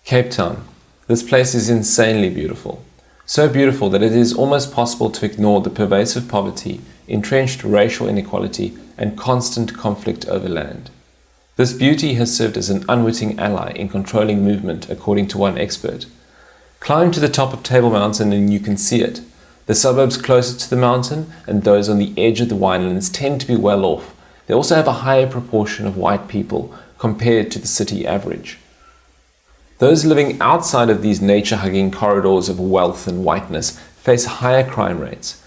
Cape Town. This place is insanely beautiful. So beautiful that it is almost possible to ignore the pervasive poverty, entrenched racial inequality, and constant conflict over land. This beauty has served as an unwitting ally in controlling movement, according to one expert. Climb to the top of Table Mountain and you can see it. The suburbs closer to the mountain and those on the edge of the winelands tend to be well off. They also have a higher proportion of white people compared to the city average. Those living outside of these nature-hugging corridors of wealth and whiteness face higher crime rates.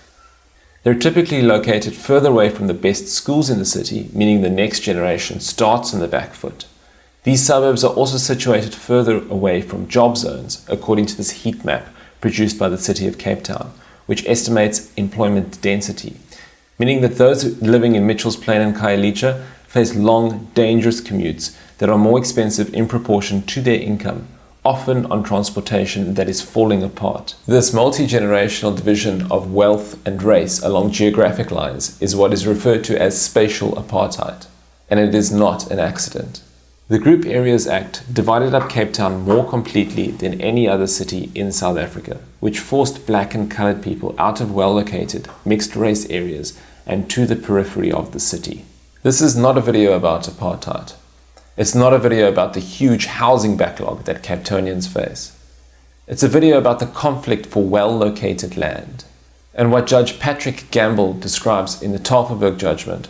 They're typically located further away from the best schools in the city, meaning the next generation starts on the back foot. These suburbs are also situated further away from job zones, according to this heat map produced by the City of Cape Town, which estimates employment density, meaning that those living in Mitchell's Plain and Khayelitsha face long, dangerous commutes that are more expensive in proportion to their income, often on transportation that is falling apart. This multi-generational division of wealth and race along geographic lines is what is referred to as spatial apartheid, and it is not an accident. The Group Areas Act divided up Cape Town more completely than any other city in South Africa, which forced black and coloured people out of well-located, mixed-race areas and to the periphery of the city. This is not a video about apartheid. It's not a video about the huge housing backlog that Cape Townians face. It's a video about the conflict for well-located land, and what Judge Patrick Gamble describes in the Tafelberg judgement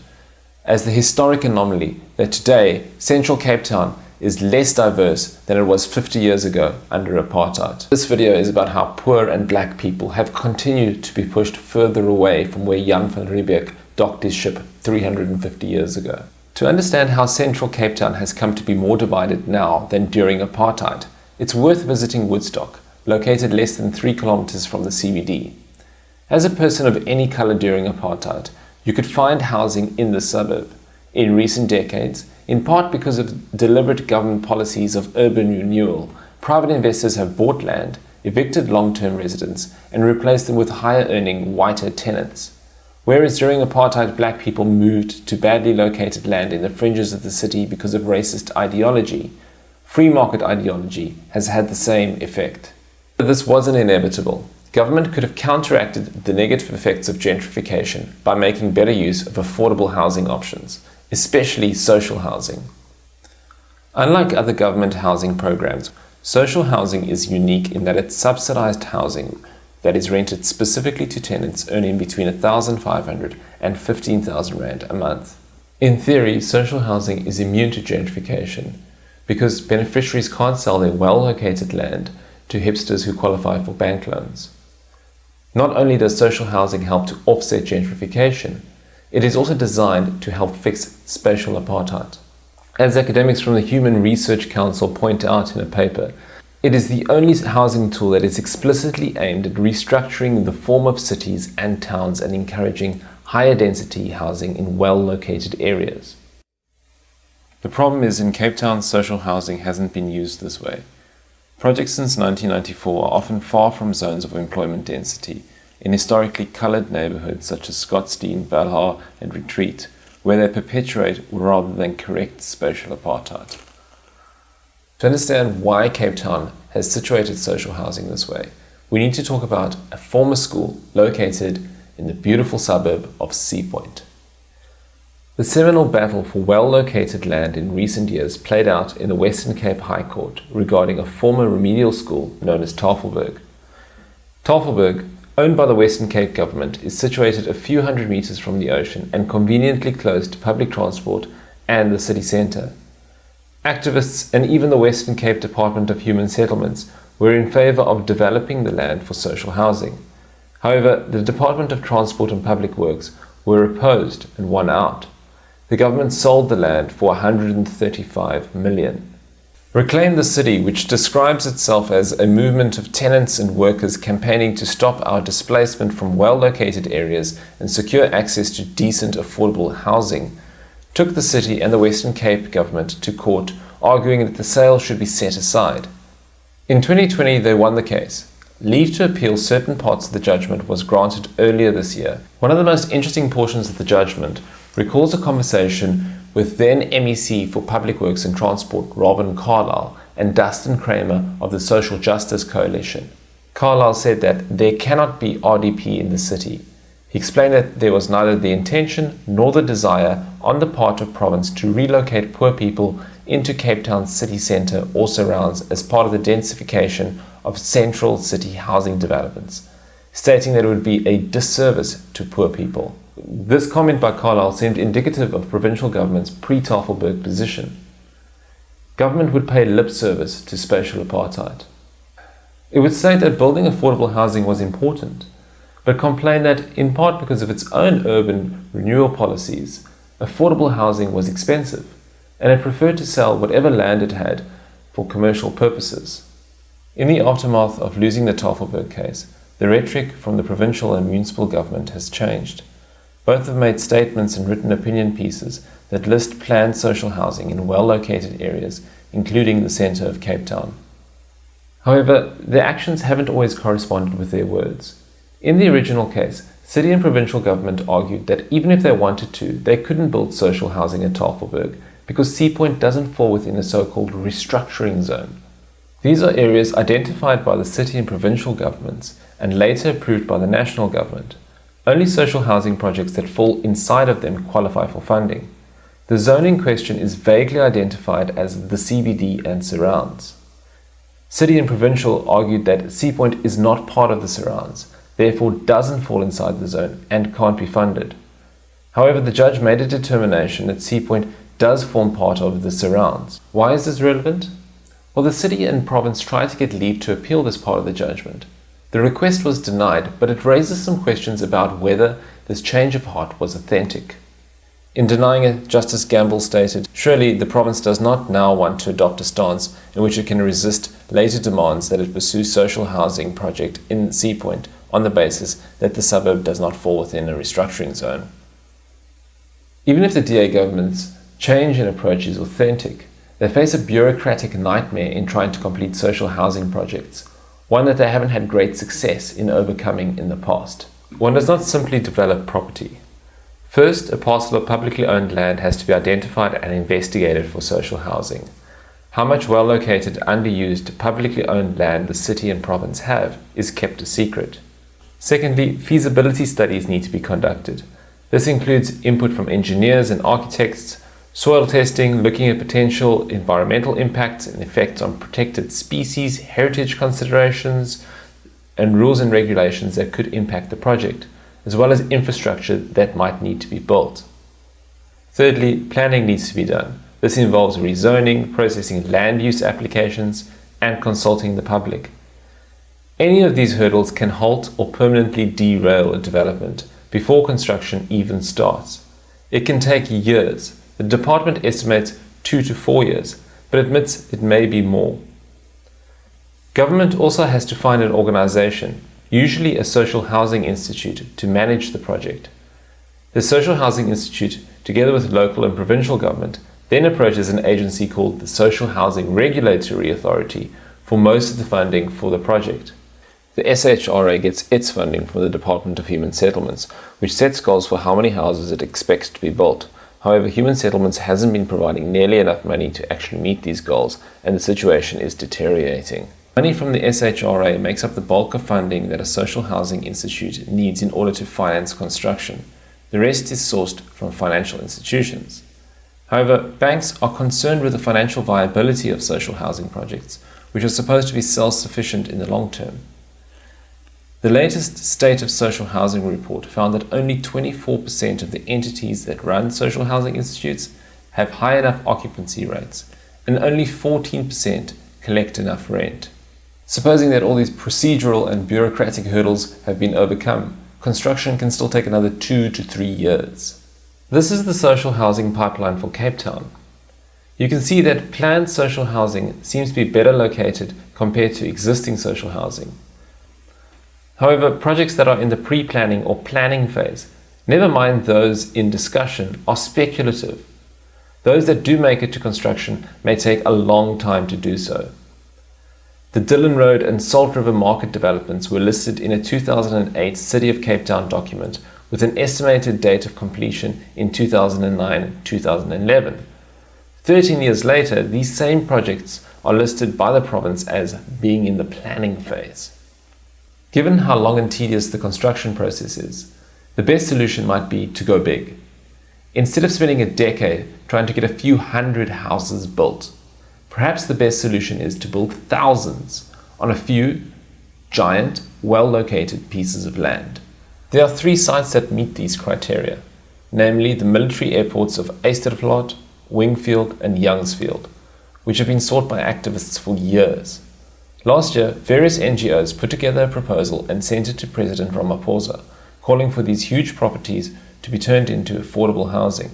as the historic anomaly that today Central Cape Town is less diverse than it was 50 years ago under apartheid. This video is about how poor and black people have continued to be pushed further away from where Jan van Riebeeck docked his ship 350 years ago. To understand how Central Cape Town has come to be more divided now than during apartheid, it's worth visiting Woodstock, located less than 3 kilometers from the CBD. As a person of any color during apartheid, you could find housing in the suburb. In recent decades, in part because of deliberate government policies of urban renewal, private investors have bought land, evicted long-term residents, and replaced them with higher-earning, whiter tenants. Whereas during apartheid, black people moved to badly located land in the fringes of the city because of racist ideology, free market ideology has had the same effect. But this wasn't inevitable. Government could have counteracted the negative effects of gentrification by making better use of affordable housing options, especially social housing. Unlike other government housing programs, social housing is unique in that it's subsidized housing that is rented specifically to tenants earning between 1,500 and 15,000 rand a month. In theory, social housing is immune to gentrification because beneficiaries can't sell their well-located land to hipsters who qualify for bank loans. Not only does social housing help to offset gentrification, it is also designed to help fix spatial apartheid. As academics from the Human Research Council point out in a paper, it is the only housing tool that is explicitly aimed at restructuring the form of cities and towns and encouraging higher density housing in well-located areas. The problem is in Cape Town, social housing hasn't been used this way. Projects since 1994 are often far from zones of employment density in historically coloured neighbourhoods such as Scottsdene, Belhar and Retreat, where they perpetuate rather than correct spatial apartheid. To understand why Cape Town has situated social housing this way, we need to talk about a former school located in the beautiful suburb of Sea Point. The seminal battle for well-located land in recent years played out in the Western Cape High Court regarding a former remedial school known as Tafelberg. Tafelberg, owned by the Western Cape government, is situated a few hundred meters from the ocean and conveniently close to public transport and the city centre. Activists and even the Western Cape Department of Human Settlements were in favour of developing the land for social housing. However, the Department of Transport and Public Works were opposed and won out. The government sold the land for 135 million. Reclaim the City, which describes itself as a movement of tenants and workers campaigning to stop our displacement from well-located areas and secure access to decent, affordable housing, took the city and the Western Cape government to court, arguing that the sale should be set aside. In 2020, they won the case. Leave to appeal certain parts of the judgment was granted earlier this year. One of the most interesting portions of the judgment recalls a conversation with then MEC for Public Works and Transport Robin Carlyle and Dustin Kramer of the Social Justice Coalition. Carlyle said that there cannot be RDP in the city. He explained that there was neither the intention nor the desire on the part of province to relocate poor people into Cape Town's city centre or surrounds as part of the densification of central city housing developments, stating that it would be a disservice to poor people. This comment by Carlyle seemed indicative of provincial government's pre-Tafelberg position. Government would pay lip service to spatial apartheid. It would state that building affordable housing was important, but complained that, in part because of its own urban renewal policies, affordable housing was expensive, and it preferred to sell whatever land it had for commercial purposes. In the aftermath of losing the Tafelberg case, the rhetoric from the provincial and municipal government has changed. Both have made statements and written opinion pieces that list planned social housing in well-located areas, including the centre of Cape Town. However, their actions haven't always corresponded with their words. In the original case, city and provincial government argued that even if they wanted to, they couldn't build social housing at Tafelberg because Sea Point doesn't fall within a so-called restructuring zone. These are areas identified by the city and provincial governments and later approved by the national government. Only social housing projects that fall inside of them qualify for funding. The zoning question is vaguely identified as the CBD and surrounds. City and provincial argued that Sea Point is not part of the surrounds, therefore doesn't fall inside the zone and can't be funded. However, the judge made a determination that Sea Point does form part of the surrounds. Why is this relevant? Well, the city and province tried to get leave to appeal this part of the judgment. The request was denied, but it raises some questions about whether this change of heart was authentic. In denying it, Justice Gamble stated, "Surely the province does not now want to adopt a stance in which it can resist later demands that it pursue social housing project in Sea Point on the basis that the suburb does not fall within a restructuring zone." Even if the DA government's change in approach is authentic, they face a bureaucratic nightmare in trying to complete social housing projects, one that they haven't had great success in overcoming in the past. One does not simply develop property. First, a parcel of publicly owned land has to be identified and investigated for social housing. How much well-located, underused, publicly owned land the city and province have is kept a secret. Secondly, feasibility studies need to be conducted. This includes input from engineers and architects, soil testing, looking at potential environmental impacts and effects on protected species, heritage considerations, and rules and regulations that could impact the project, as well as infrastructure that might need to be built. Thirdly, planning needs to be done. This involves rezoning, processing land use applications, and consulting the public. Any of these hurdles can halt or permanently derail a development before construction even starts. It can take years. The department estimates 2 to 4 years, but admits it may be more. Government also has to find an organization, usually a social housing institute, to manage the project. The Social Housing Institute, together with local and provincial government, then approaches an agency called the Social Housing Regulatory Authority for most of the funding for the project. The SHRA gets its funding from the Department of Human Settlements, which sets goals for how many houses it expects to be built. However, Human Settlements hasn't been providing nearly enough money to actually meet these goals, and the situation is deteriorating. Money from the SHRA makes up the bulk of funding that a social housing institute needs in order to finance construction. The rest is sourced from financial institutions. However, banks are concerned with the financial viability of social housing projects, which are supposed to be self-sufficient in the long term. The latest State of Social Housing report found that only 24% of the entities that run social housing institutes have high enough occupancy rates, and only 14% collect enough rent. Supposing that all these procedural and bureaucratic hurdles have been overcome, construction can still take another 2 to 3 years. This is the social housing pipeline for Cape Town. You can see that planned social housing seems to be better located compared to existing social housing. However, projects that are in the pre-planning or planning phase, never mind those in discussion, are speculative. Those that do make it to construction may take a long time to do so. The Dillon Road and Salt River Market developments were listed in a 2008 City of Cape Town document with an estimated date of completion in 2009-2011. 13 years later, these same projects are listed by the province as being in the planning phase. Given how long and tedious the construction process is, the best solution might be to go big. Instead of spending a decade trying to get a few hundred houses built, perhaps the best solution is to build thousands on a few giant, well-located pieces of land. There are 3 sites that meet these criteria, namely the military airports of Estervlot, Wingfield and Youngsfield, which have been sought by activists for years. Last year, various NGOs put together a proposal and sent it to President Ramaphosa, calling for these huge properties to be turned into affordable housing.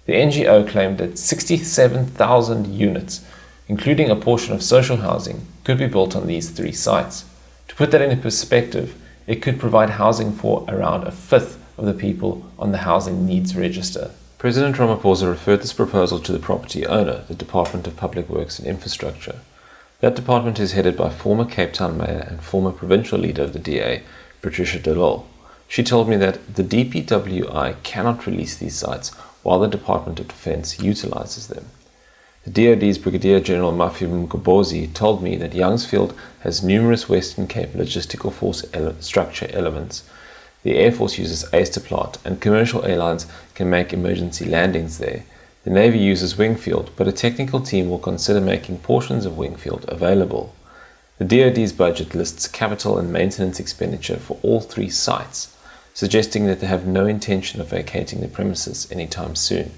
The NGO claimed that 67,000 units, including a portion of social housing, could be built on these 3 sites. To put that into perspective, it could provide housing for around a fifth of the people on the housing needs register. President Ramaphosa referred this proposal to the property owner, the Department of Public Works and Infrastructure. That department is headed by former Cape Town Mayor and former provincial leader of the DA, Patricia de Lille. She told me that the DPWI cannot release these sites while the Department of Defence utilizes them. The DoD's Brigadier General Mafi Mgobozi told me that Youngsfield has numerous Western Cape logistical force structure elements. The Air Force uses Estervlot and commercial airlines can make emergency landings there. The Navy uses Wingfield, but a technical team will consider making portions of Wingfield available. The DoD's budget lists capital and maintenance expenditure for all 3 sites, suggesting that they have no intention of vacating the premises anytime soon.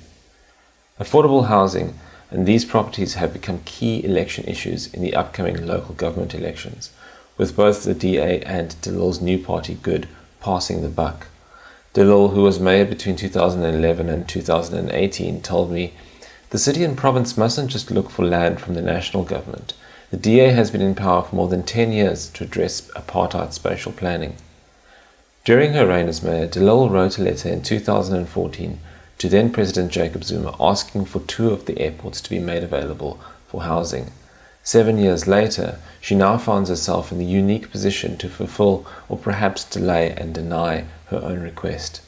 Affordable housing and these properties have become key election issues in the upcoming local government elections, with both the DA and de Lille's new party Good passing the buck. De Lille, who was mayor between 2011 and 2018, told me, "The city and province mustn't just look for land from the national government. The DA has been in power for more than 10 years to address apartheid spatial planning." During her reign as mayor, de Lille wrote a letter in 2014 to then President Jacob Zuma asking for 2 of the airports to be made available for housing. 7 years later, she now finds herself in the unique position to fulfill or perhaps delay and deny her own request.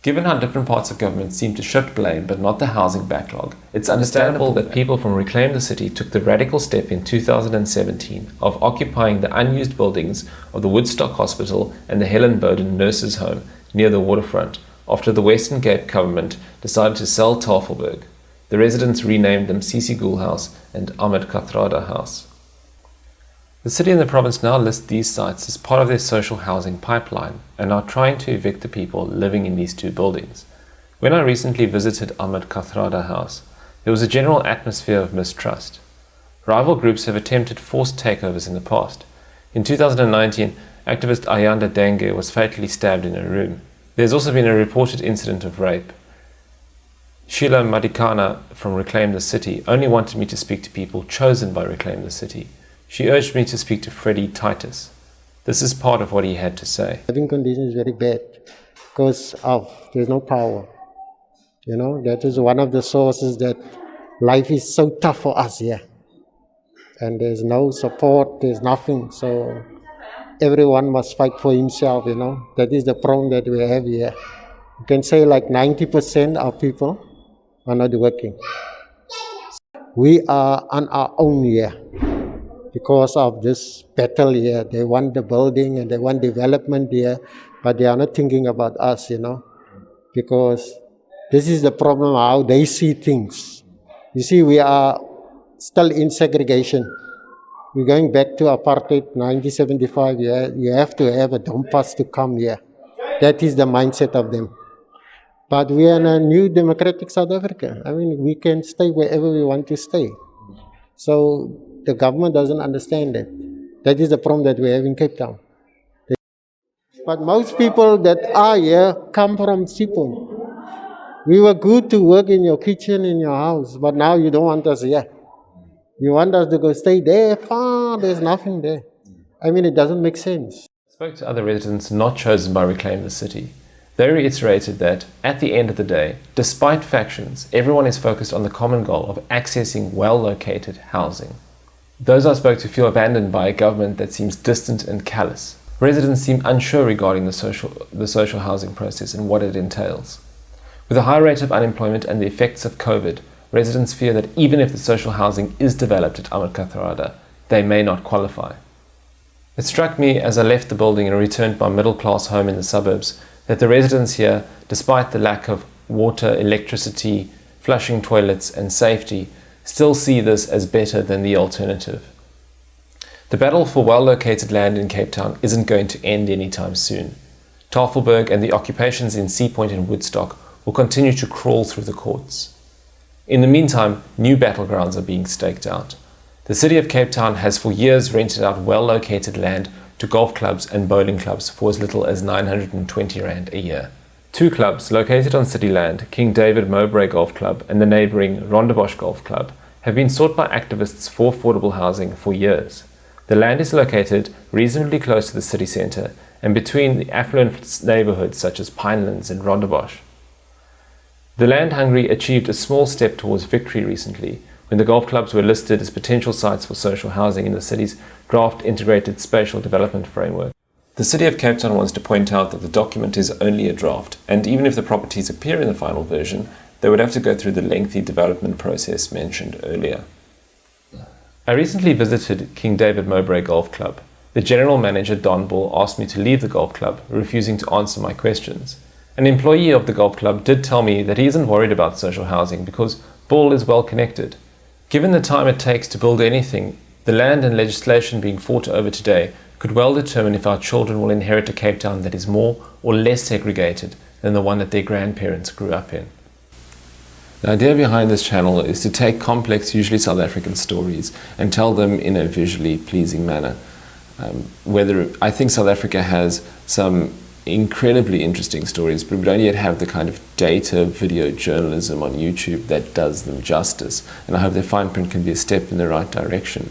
Given how different parts of government seem to shift blame but not the housing backlog, it's understandable that people from Reclaim the City took the radical step in 2017 of occupying the unused buildings of the Woodstock Hospital and the Helen Bowden Nurses' Home near the waterfront after the Western Cape government decided to sell Tafelberg. The residents renamed them Sisi Gul House and Ahmed Kathrada House. The city and the province now list these sites as part of their social housing pipeline and are trying to evict the people living in these 2 buildings. When I recently visited Ahmed Kathrada House, there was a general atmosphere of mistrust. Rival groups have attempted forced takeovers in the past. In 2019, activist Ayanda Denge was fatally stabbed in her room. There's also been a reported incident of rape. Sheila Madikana from Reclaim the City only wanted me to speak to people chosen by Reclaim the City. She urged me to speak to Freddie Titus. This is part of what he had to say. Living conditions very bad because there's no power. That is one of the sources that life is so tough for us here. And there's no support, there's nothing. So everyone must fight for himself, That is the problem that we have here. You can say like 90% of people are not working. We are on our own here because of this battle here. They want the building and they want development here, but they are not thinking about us, because this is the problem how they see things. You see, we are still in segregation. We're going back to apartheid 1975. You have to have a dump pass to come here. That is the mindset of them. But we are in a new democratic South Africa. We can stay wherever we want to stay. So the government doesn't understand that. That is the problem that we have in Cape Town. But most people that are here come from Sipon. We were good to work in your kitchen, in your house, but now you don't want us here. You want us to go stay there far, there's nothing there. It doesn't make sense. I spoke to other residents not chosen by Reclaim the City. They reiterated that, at the end of the day, despite factions, everyone is focused on the common goal of accessing well-located housing. Those I spoke to feel abandoned by a government that seems distant and callous. residents seem unsure regarding the social housing process and what it entails. With a high rate of unemployment and the effects of COVID, residents fear that even if the social housing is developed at Amakatharada, they may not qualify. It struck me as I left the building and returned to my middle-class home in the suburbs that the residents here, despite the lack of water, electricity, flushing toilets and safety, still see this as better than the alternative. The battle for well-located land in Cape Town isn't going to end anytime soon. Tafelberg and the occupations in Sea Point and Woodstock will continue to crawl through the courts. In the meantime, new battlegrounds are being staked out. The city of Cape Town has for years rented out well-located land to golf clubs and bowling clubs for as little as 920 Rand a year. Two clubs located on city land, King David Mowbray Golf Club and the neighbouring Rondebosch Golf Club, have been sought by activists for affordable housing for years. The land is located reasonably close to the city centre and between the affluent neighbourhoods such as Pinelands and Rondebosch. The Land Hungry achieved a small step towards victory recently when the golf clubs were listed as potential sites for social housing in the city's draft integrated spatial development framework. The City of Cape Town wants to point out that the document is only a draft, and even if the properties appear in the final version, they would have to go through the lengthy development process mentioned earlier. I recently visited King David Mowbray Golf Club. The general manager, Don Ball, asked me to leave the golf club, refusing to answer my questions. An employee of the golf club did tell me that he isn't worried about social housing because Ball is well connected. Given the time it takes to build anything, the land and legislation being fought over today could well determine if our children will inherit a Cape Town that is more or less segregated than the one that their grandparents grew up in. The idea behind this channel is to take complex, usually South African stories and tell them in a visually pleasing manner. I think South Africa has some incredibly interesting stories, but we don't yet have the kind of data video journalism on YouTube that does them justice, and I hope their fine print can be a step in the right direction.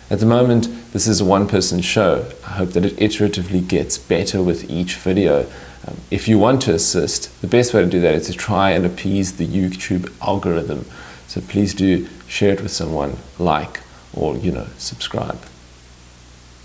At the moment, this is a one-person show. I hope that it iteratively gets better with each video. If you want to assist, the best way to do that is to try and appease the YouTube algorithm. So please do share it with someone, like, or subscribe.